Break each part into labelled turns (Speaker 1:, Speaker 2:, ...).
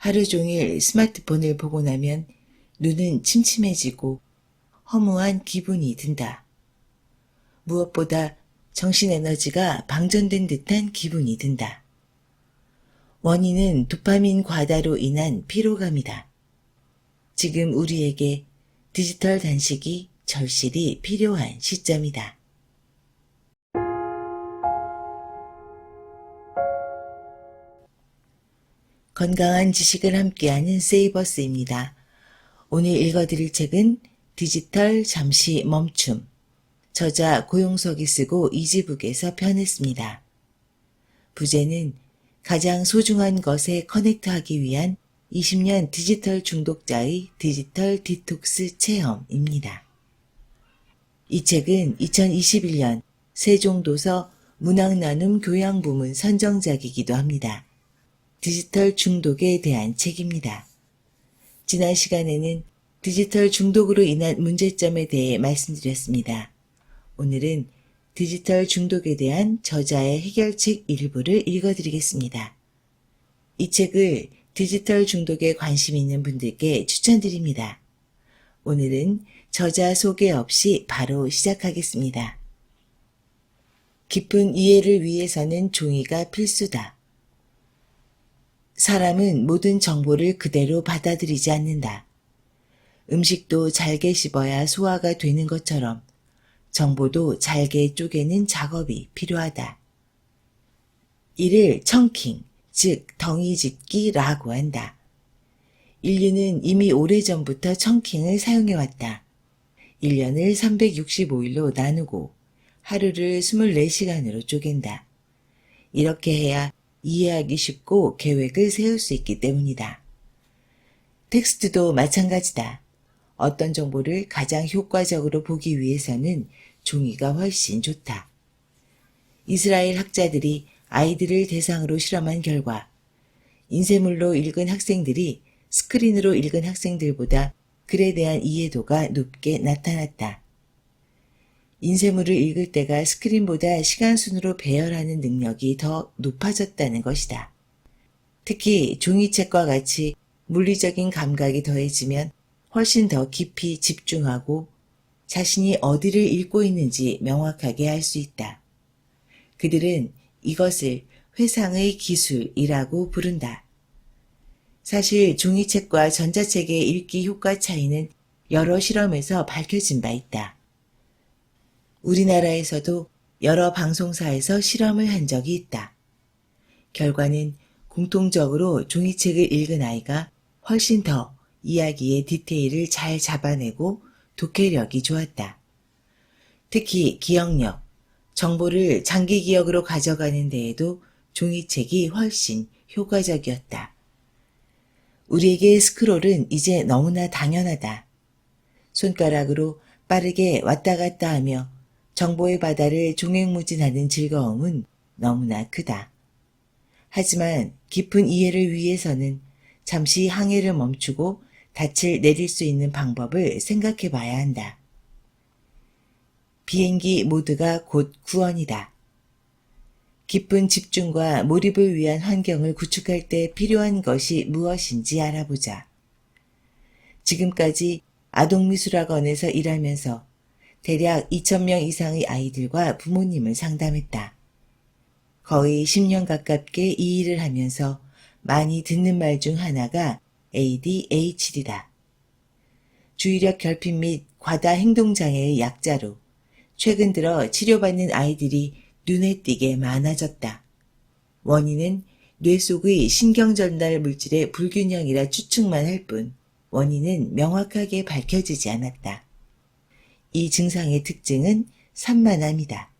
Speaker 1: 하루 종일 스마트폰을 보고 나면 눈은 침침해지고 허무한 기분이 든다. 무엇보다 정신에너지가 방전된 듯한 기분이 든다. 원인은 도파민 과다로 인한 피로감이다. 지금 우리에게 디지털 단식이 절실히 필요한 시점이다. 건강한 지식을 함께하는 세이버스입니다. 오늘 읽어드릴 책은 디지털 잠시 멈춤. 저자 고용석이 쓰고 이지북에서 편했습니다. 부제는 가장 소중한 것에 커넥트하기 위한 20년 디지털 중독자의 디지털 디톡스 체험입니다. 이 책은 2021년 세종도서 문학나눔 교양부문 선정작이기도 합니다. 디지털 중독에 대한 책입니다. 지난 시간에는 디지털 중독으로 인한 문제점에 대해 말씀드렸습니다. 오늘은 디지털 중독에 대한 저자의 해결책 일부를 읽어드리겠습니다. 이 책을 디지털 중독에 관심 있는 분들께 추천드립니다. 오늘은 저자 소개 없이 바로 시작하겠습니다. 깊은 이해를 위해서는 종이가 필수다. 사람은 모든 정보를 그대로 받아들이지 않는다. 음식도 잘게 씹어야 소화가 되는 것처럼 정보도 잘게 쪼개는 작업이 필요하다. 이를 청킹, 즉 덩이짚기라고 한다. 인류는 이미 오래전부터 청킹을 사용해왔다. 1년을 365일로 나누고 하루를 24시간으로 쪼갠다. 이렇게 해야 이해하기 쉽고 계획을 세울 수 있기 때문이다. 텍스트도 마찬가지다. 어떤 정보를 가장 효과적으로 보기 위해서는 종이가 훨씬 좋다. 이스라엘 학자들이 아이들을 대상으로 실험한 결과 인쇄물로 읽은 학생들이 스크린으로 읽은 학생들보다 글에 대한 이해도가 높게 나타났다. 인쇄물을 읽을 때가 스크린보다 시간순으로 배열하는 능력이 더 높아졌다는 것이다. 특히 종이책과 같이 물리적인 감각이 더해지면 훨씬 더 깊이 집중하고 자신이 어디를 읽고 있는지 명확하게 알 수 있다. 그들은 이것을 회상의 기술이라고 부른다. 사실 종이책과 전자책의 읽기 효과 차이는 여러 실험에서 밝혀진 바 있다. 우리나라에서도 여러 방송사에서 실험을 한 적이 있다. 결과는 공통적으로 종이책을 읽은 아이가 훨씬 더 이야기의 디테일을 잘 잡아내고 독해력이 좋았다. 특히 기억력, 정보를 장기 기억으로 가져가는 데에도 종이책이 훨씬 효과적이었다. 우리에게 스크롤은 이제 너무나 당연하다. 손가락으로 빠르게 왔다 갔다 하며 정보의 바다를 종횡무진하는 즐거움은 너무나 크다. 하지만 깊은 이해를 위해서는 잠시 항해를 멈추고 닻을 내릴 수 있는 방법을 생각해 봐야 한다. 비행기 모드가 곧 구원이다. 깊은 집중과 몰입을 위한 환경을 구축할 때 필요한 것이 무엇인지 알아보자. 지금까지 아동미술학원에서 일하면서 대략 2,000명 이상의 아이들과 부모님을 상담했다. 거의 10년 가깝게 이 일을 하면서 많이 듣는 말 중 하나가 ADHD다. 주의력 결핍 및 과다 행동장애의 약자로 최근 들어 치료받는 아이들이 눈에 띄게 많아졌다. 원인은 뇌 속의 신경전달 물질의 불균형이라 추측만 할 뿐 원인은 명확하게 밝혀지지 않았다. 이 증상의 특징은 산만함이다.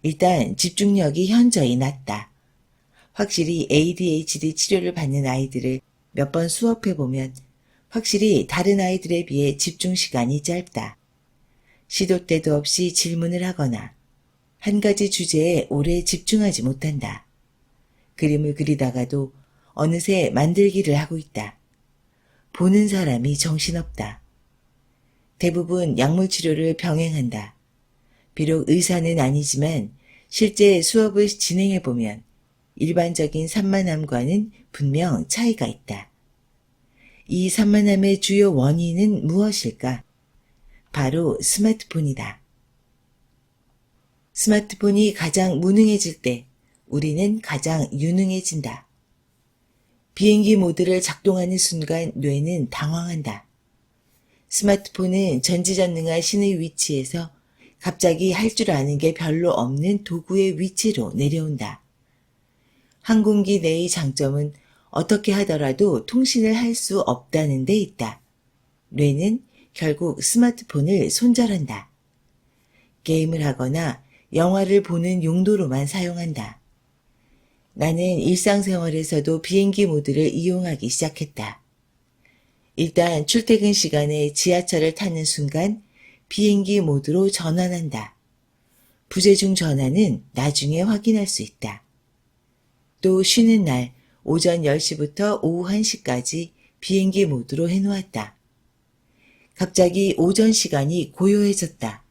Speaker 1: 일단 집중력이 현저히 낮다. 확실히 ADHD 치료를 받는 아이들을 몇 번 수업해보면 확실히 다른 아이들에 비해 집중 시간이 짧다. 시도 때도 없이 질문을 하거나 한 가지 주제에 오래 집중하지 못한다. 그림을 그리다가도 어느새 만들기를 하고 있다. 보는 사람이 정신없다. 대부분 약물 치료를 병행한다. 비록 의사는 아니지만 실제 수업을 진행해보면 일반적인 산만함과는 분명 차이가 있다. 이 산만함의 주요 원인은 무엇일까? 바로 스마트폰이다. 스마트폰이 가장 무능해질 때 우리는 가장 유능해진다. 비행기 모드를 작동하는 순간 뇌는 당황한다. 스마트폰은 전지전능한 신의 위치에서 갑자기 할 줄 아는 게 별로 없는 도구의 위치로 내려온다. 항공기 내의 장점은 어떻게 하더라도 통신을 할 수 없다는 데 있다. 뇌는 결국 스마트폰을 손절한다. 게임을 하거나 영화를 보는 용도로만 사용한다. 나는 일상생활에서도 비행기 모드를 이용하기 시작했다. 일단 출퇴근 시간에 지하철을 타는 순간 비행기 모드로 전환한다. 부재중 전환은 나중에 확인할 수 있다. 또 쉬는 날 오전 10시부터 오후 1시까지 비행기 모드로 해놓았다. 갑자기 오전 시간이 고요해졌다.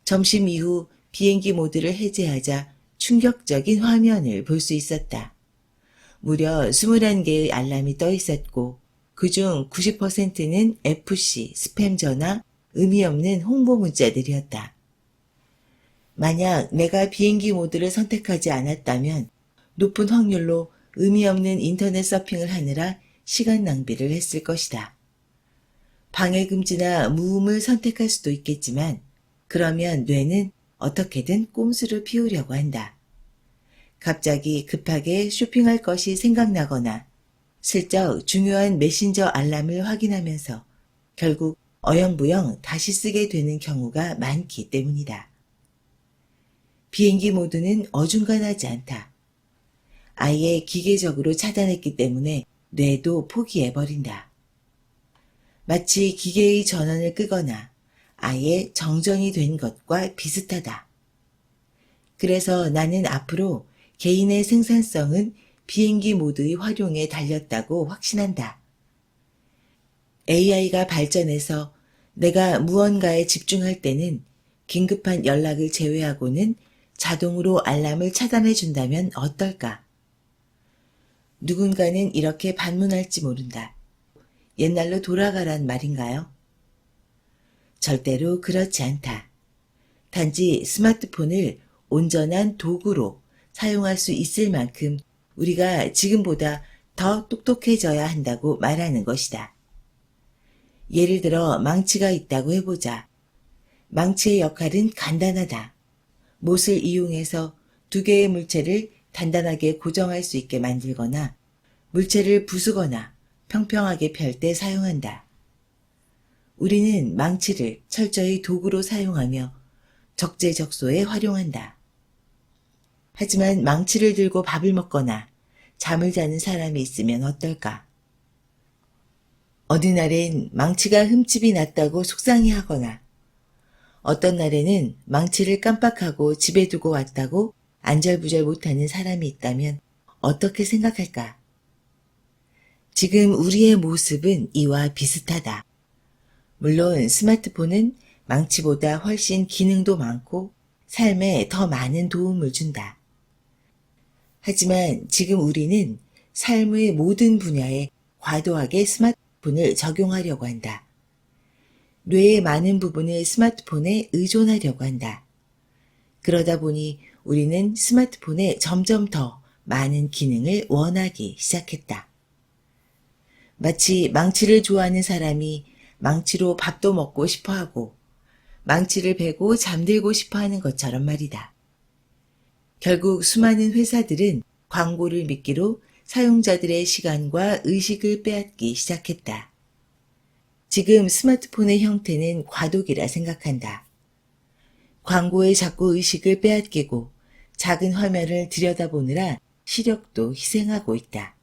Speaker 1: 점심 이후 비행기 모드를 해제하자 충격적인 화면을 볼 수 있었다. 무려 21개의 알람이 떠 있었고 그중 90%는 FC, 스팸 전화, 의미 없는 홍보 문자들이었다. 만약 내가 비행기 모드를 선택하지 않았다면 높은 확률로 의미 없는 인터넷 서핑을 하느라 시간 낭비를 했을 것이다. 방해금지나 무음을 선택할 수도 있겠지만 그러면 뇌는 어떻게든 꼼수를 피우려고 한다. 갑자기 급하게 쇼핑할 것이 생각나거나 슬쩍 중요한 메신저 알람을 확인하면서 결국 어영부영 다시 쓰게 되는 경우가 많기 때문이다. 비행기 모드는 어중간하지 않다. 아예 기계적으로 차단했기 때문에 뇌도 포기해버린다. 마치 기계의 전원을 끄거나 아예 정전이 된 것과 비슷하다. 그래서 나는 앞으로 개인의 생산성은 비행기 모드의 활용에 달렸다고 확신한다. AI가 발전해서 내가 무언가에 집중할 때는 긴급한 연락을 제외하고는 자동으로 알람을 차단해 준다면 어떨까? 누군가는 이렇게 반문할지 모른다. 옛날로 돌아가란 말인가요? 절대로 그렇지 않다. 단지 스마트폰을 온전한 도구로 사용할 수 있을 만큼 우리가 지금보다 더 똑똑해져야 한다고 말하는 것이다. 예를 들어 망치가 있다고 해보자. 망치의 역할은 간단하다. 못을 이용해서 두 개의 물체를 단단하게 고정할 수 있게 만들거나 물체를 부수거나 평평하게 펼 때 사용한다. 우리는 망치를 철저히 도구로 사용하며 적재적소에 활용한다. 하지만 망치를 들고 밥을 먹거나 잠을 자는 사람이 있으면 어떨까? 어느 날엔 망치가 흠집이 났다고 속상해하거나 어떤 날에는 망치를 깜빡하고 집에 두고 왔다고 안절부절 못하는 사람이 있다면 어떻게 생각할까? 지금 우리의 모습은 이와 비슷하다. 물론 스마트폰은 망치보다 훨씬 기능도 많고 삶에 더 많은 도움을 준다. 하지만 지금 우리는 삶의 모든 분야에 과도하게 스마트폰을 적용하려고 한다. 뇌의 많은 부분을 스마트폰에 의존하려고 한다. 그러다 보니 우리는 스마트폰에 점점 더 많은 기능을 원하기 시작했다. 마치 망치를 좋아하는 사람이 망치로 밥도 먹고 싶어하고 망치를 베고 잠들고 싶어하는 것처럼 말이다. 결국 수많은 회사들은 광고를 미끼로 사용자들의 시간과 의식을 빼앗기 시작했다. 지금 스마트폰의 형태는 과도기라 생각한다. 광고에 자꾸 의식을 빼앗기고 작은 화면을 들여다보느라 시력도 희생하고 있다.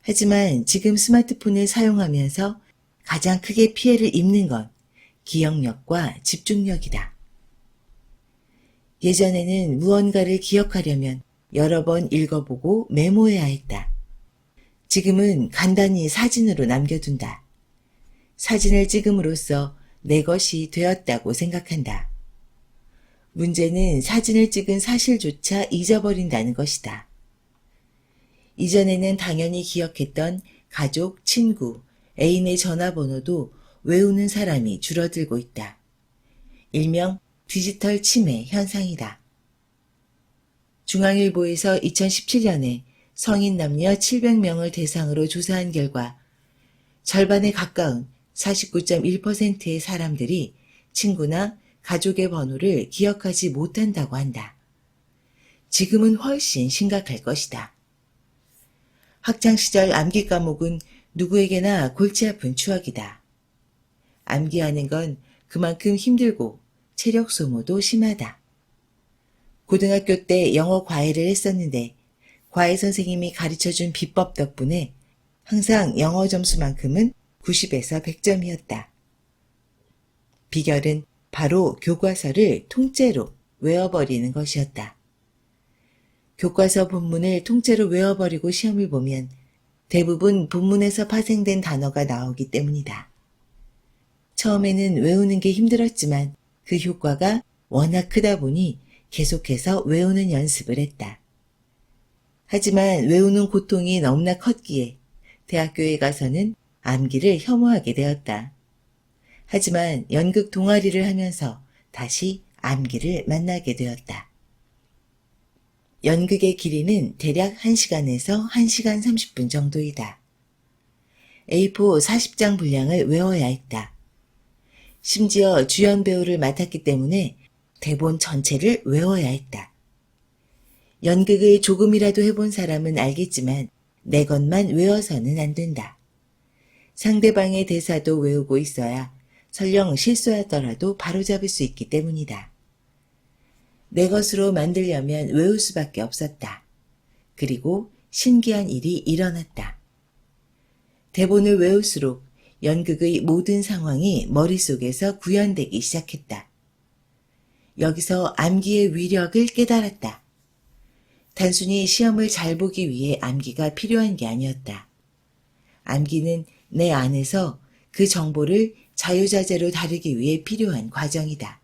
Speaker 1: 하지만 지금 스마트폰을 사용하면서 가장 크게 피해를 입는 건 기억력과 집중력이다. 예전에는 무언가를 기억하려면 여러 번 읽어보고 메모해야 했다. 지금은 간단히 사진으로 남겨둔다. 사진을 찍음으로써 내 것이 되었다고 생각한다. 문제는 사진을 찍은 사실조차 잊어버린다는 것이다. 이전에는 당연히 기억했던 가족, 친구, 애인의 전화번호도 외우는 사람이 줄어들고 있다. 일명 디지털 치매 현상이다. 중앙일보에서 2017년에 성인 남녀 700명을 대상으로 조사한 결과 절반에 가까운 49.1%의 사람들이 친구나 가족의 번호를 기억하지 못한다고 한다. 지금은 훨씬 심각할 것이다. 학창시절 암기 과목은 누구에게나 골치 아픈 추억이다. 암기하는 건 그만큼 힘들고 체력 소모도 심하다. 고등학교 때 영어 과외를 했었는데 과외 선생님이 가르쳐준 비법 덕분에 항상 영어 점수만큼은 90에서 100점이었다. 비결은 바로 교과서를 통째로 외워버리는 것이었다. 교과서 본문을 통째로 외워버리고 시험을 보면 대부분 본문에서 파생된 단어가 나오기 때문이다. 처음에는 외우는 게 힘들었지만 그 효과가 워낙 크다 보니 계속해서 외우는 연습을 했다. 하지만 외우는 고통이 너무나 컸기에 대학교에 가서는 암기를 혐오하게 되었다. 하지만 연극 동아리를 하면서 다시 암기를 만나게 되었다. 연극의 길이는 대략 1시간에서 1시간 30분 정도이다. A4 40장 분량을 외워야 했다. 심지어 주연 배우를 맡았기 때문에 대본 전체를 외워야 했다. 연극을 조금이라도 해본 사람은 알겠지만 내 것만 외워서는 안 된다. 상대방의 대사도 외우고 있어야 설령 실수하더라도 바로잡을 수 있기 때문이다. 내 것으로 만들려면 외울 수밖에 없었다. 그리고 신기한 일이 일어났다. 대본을 외울수록 연극의 모든 상황이 머릿속에서 구현되기 시작했다. 여기서 암기의 위력을 깨달았다. 단순히 시험을 잘 보기 위해 암기가 필요한 게 아니었다. 암기는 내 안에서 그 정보를 자유자재로 다루기 위해 필요한 과정이다.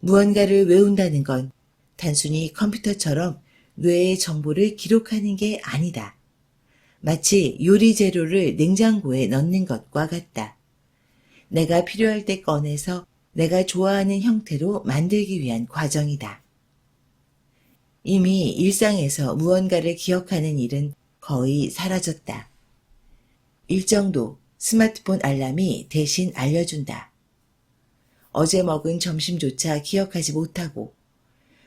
Speaker 1: 무언가를 외운다는 건 단순히 컴퓨터처럼 뇌의 정보를 기록하는 게 아니다. 마치 요리 재료를 냉장고에 넣는 것과 같다. 내가 필요할 때 꺼내서 내가 좋아하는 형태로 만들기 위한 과정이다. 이미 일상에서 무언가를 기억하는 일은 거의 사라졌다. 일정도 스마트폰 알람이 대신 알려준다. 어제 먹은 점심조차 기억하지 못하고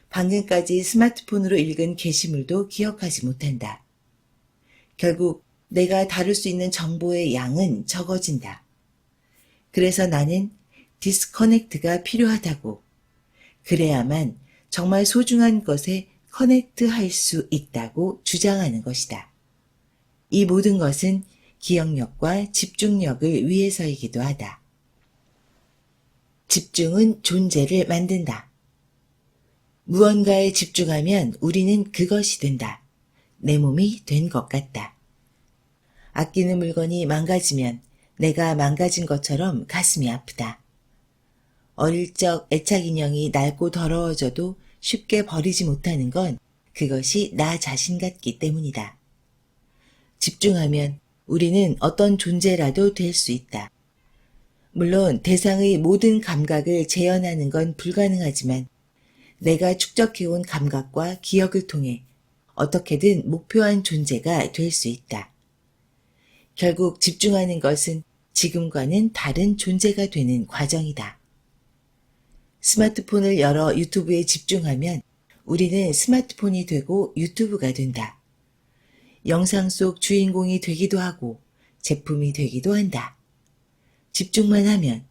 Speaker 1: 방금까지 스마트폰으로 읽은 게시물도 기억하지 못한다. 결국 내가 다룰 수 있는 정보의 양은 적어진다. 그래서 나는 디스커넥트가 필요하다고. 그래야만 정말 소중한 것에 커넥트할 수 있다고 주장하는 것이다. 이 모든 것은 기억력과 집중력을 위해서이기도 하다. 집중은 존재를 만든다. 무언가에 집중하면 우리는 그것이 된다. 내 몸이 된 것 같다. 아끼는 물건이 망가지면 내가 망가진 것처럼 가슴이 아프다. 어릴 적 애착 인형이 낡고 더러워져도 쉽게 버리지 못하는 건 그것이 나 자신 같기 때문이다. 집중하면 우리는 어떤 존재라도 될 수 있다. 물론 대상의 모든 감각을 재현하는 건 불가능하지만 내가 축적해온 감각과 기억을 통해 어떻게든 목표한 존재가 될 수 있다. 결국 집중하는 것은 지금과는 다른 존재가 되는 과정이다. 스마트폰을 열어 유튜브에 집중하면 우리는 스마트폰이 되고 유튜브가 된다. 영상 속 주인공이 되기도 하고 제품이 되기도 한다. 집중만 하면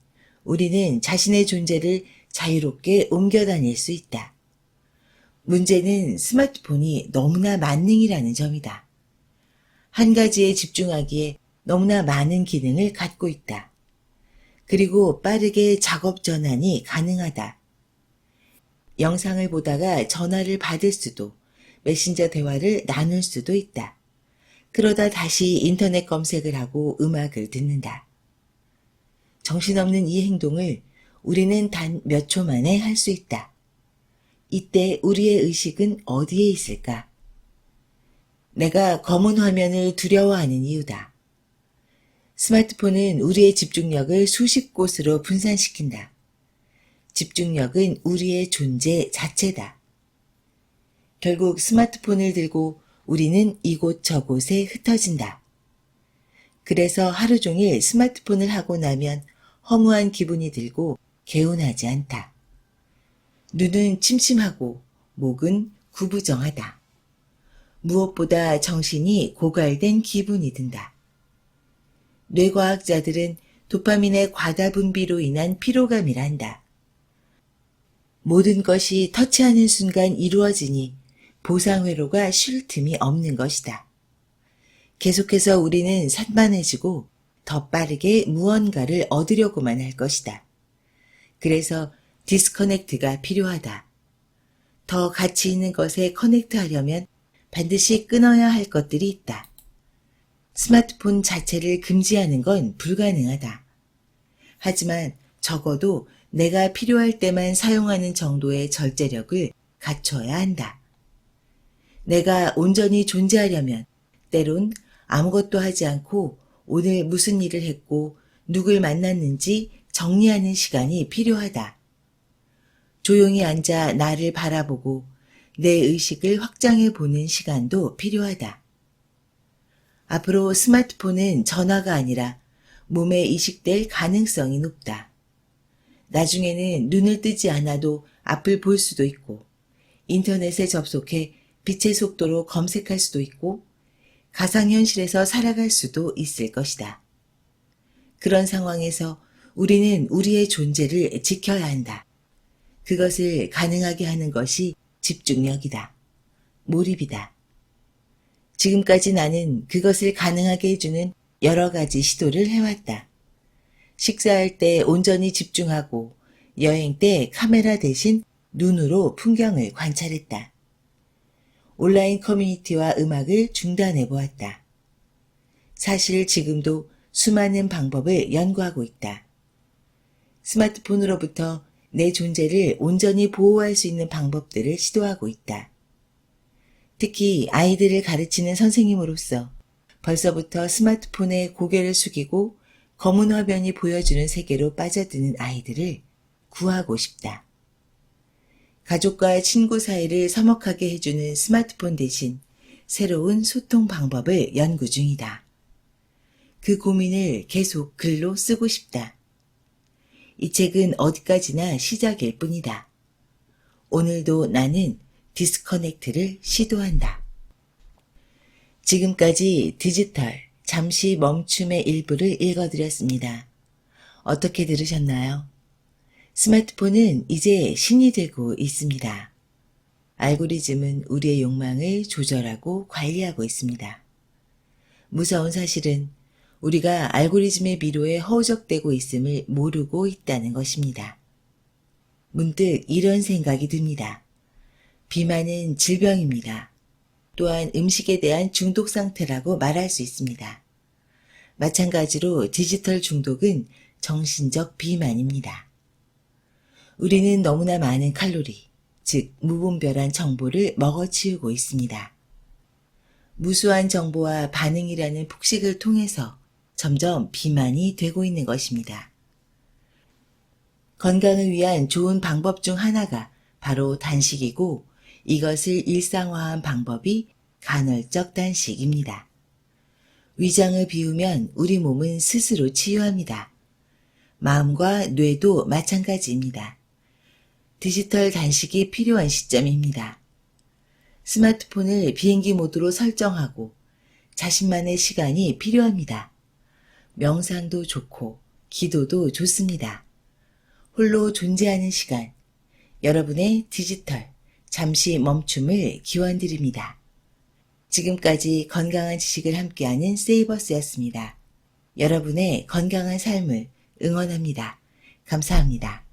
Speaker 1: 우리는 자신의 존재를 자유롭게 옮겨 다닐 수 있다. 문제는 스마트폰이 너무나 만능이라는 점이다. 한 가지에 집중하기에 너무나 많은 기능을 갖고 있다. 그리고 빠르게 작업 전환이 가능하다. 영상을 보다가 전화를 받을 수도, 메신저 대화를 나눌 수도 있다. 그러다 다시 인터넷 검색을 하고 음악을 듣는다. 정신없는 이 행동을 우리는 단 몇 초 만에 할 수 있다. 이때 우리의 의식은 어디에 있을까? 내가 검은 화면을 두려워하는 이유다. 스마트폰은 우리의 집중력을 수십 곳으로 분산시킨다. 집중력은 우리의 존재 자체다. 결국 스마트폰을 들고 우리는 이곳저곳에 흩어진다. 그래서 하루 종일 스마트폰을 하고 나면 허무한 기분이 들고 개운하지 않다. 눈은 침침하고 목은 구부정하다. 무엇보다 정신이 고갈된 기분이 든다. 뇌과학자들은 도파민의 과다 분비로 인한 피로감이란다. 모든 것이 터치하는 순간 이루어지니 보상회로가 쉴 틈이 없는 것이다. 계속해서 우리는 산만해지고 더 빠르게 무언가를 얻으려고만 할 것이다. 그래서 디스커넥트가 필요하다. 더 가치 있는 것에 커넥트하려면 반드시 끊어야 할 것들이 있다. 스마트폰 자체를 금지하는 건 불가능하다. 하지만 적어도 내가 필요할 때만 사용하는 정도의 절제력을 갖춰야 한다. 내가 온전히 존재하려면 때론 아무것도 하지 않고 오늘 무슨 일을 했고 누굴 만났는지 정리하는 시간이 필요하다. 조용히 앉아 나를 바라보고 내 의식을 확장해 보는 시간도 필요하다. 앞으로 스마트폰은 전화가 아니라 몸에 이식될 가능성이 높다. 나중에는 눈을 뜨지 않아도 앞을 볼 수도 있고 인터넷에 접속해 빛의 속도로 검색할 수도 있고 가상현실에서 살아갈 수도 있을 것이다. 그런 상황에서 우리는 우리의 존재를 지켜야 한다. 그것을 가능하게 하는 것이 집중력이다. 몰입이다. 지금까지 나는 그것을 가능하게 해주는 여러 가지 시도를 해왔다. 식사할 때 온전히 집중하고 여행 때 카메라 대신 눈으로 풍경을 관찰했다. 온라인 커뮤니티와 음악을 중단해 보았다. 사실 지금도 수많은 방법을 연구하고 있다. 스마트폰으로부터 내 존재를 온전히 보호할 수 있는 방법들을 시도하고 있다. 특히 아이들을 가르치는 선생님으로서 벌써부터 스마트폰에 고개를 숙이고 검은 화면이 보여주는 세계로 빠져드는 아이들을 구하고 싶다. 가족과 친구 사이를 서먹하게 해주는 스마트폰 대신 새로운 소통 방법을 연구 중이다. 그 고민을 계속 글로 쓰고 싶다. 이 책은 어디까지나 시작일 뿐이다. 오늘도 나는 디스커넥트를 시도한다. 지금까지 디지털 잠시 멈춤의 일부를 읽어드렸습니다. 어떻게 들으셨나요? 스마트폰은 이제 신이 되고 있습니다. 알고리즘은 우리의 욕망을 조절하고 관리하고 있습니다. 무서운 사실은 우리가 알고리즘의 미로에 허우적대고 있음을 모르고 있다는 것입니다. 문득 이런 생각이 듭니다. 비만은 질병입니다. 또한 음식에 대한 중독 상태라고 말할 수 있습니다. 마찬가지로 디지털 중독은 정신적 비만입니다. 우리는 너무나 많은 칼로리, 즉 무분별한 정보를 먹어치우고 있습니다. 무수한 정보와 반응이라는 폭식을 통해서 점점 비만이 되고 있는 것입니다. 건강을 위한 좋은 방법 중 하나가 바로 단식이고 이것을 일상화한 방법이 간헐적 단식입니다. 위장을 비우면 우리 몸은 스스로 치유합니다. 마음과 뇌도 마찬가지입니다. 디지털 단식이 필요한 시점입니다. 스마트폰을 비행기 모드로 설정하고 자신만의 시간이 필요합니다. 명상도 좋고 기도도 좋습니다. 홀로 존재하는 시간, 여러분의 디지털 잠시 멈춤을 기원드립니다. 지금까지 건강한 지식을 함께하는 세이버스였습니다. 여러분의 건강한 삶을 응원합니다. 감사합니다.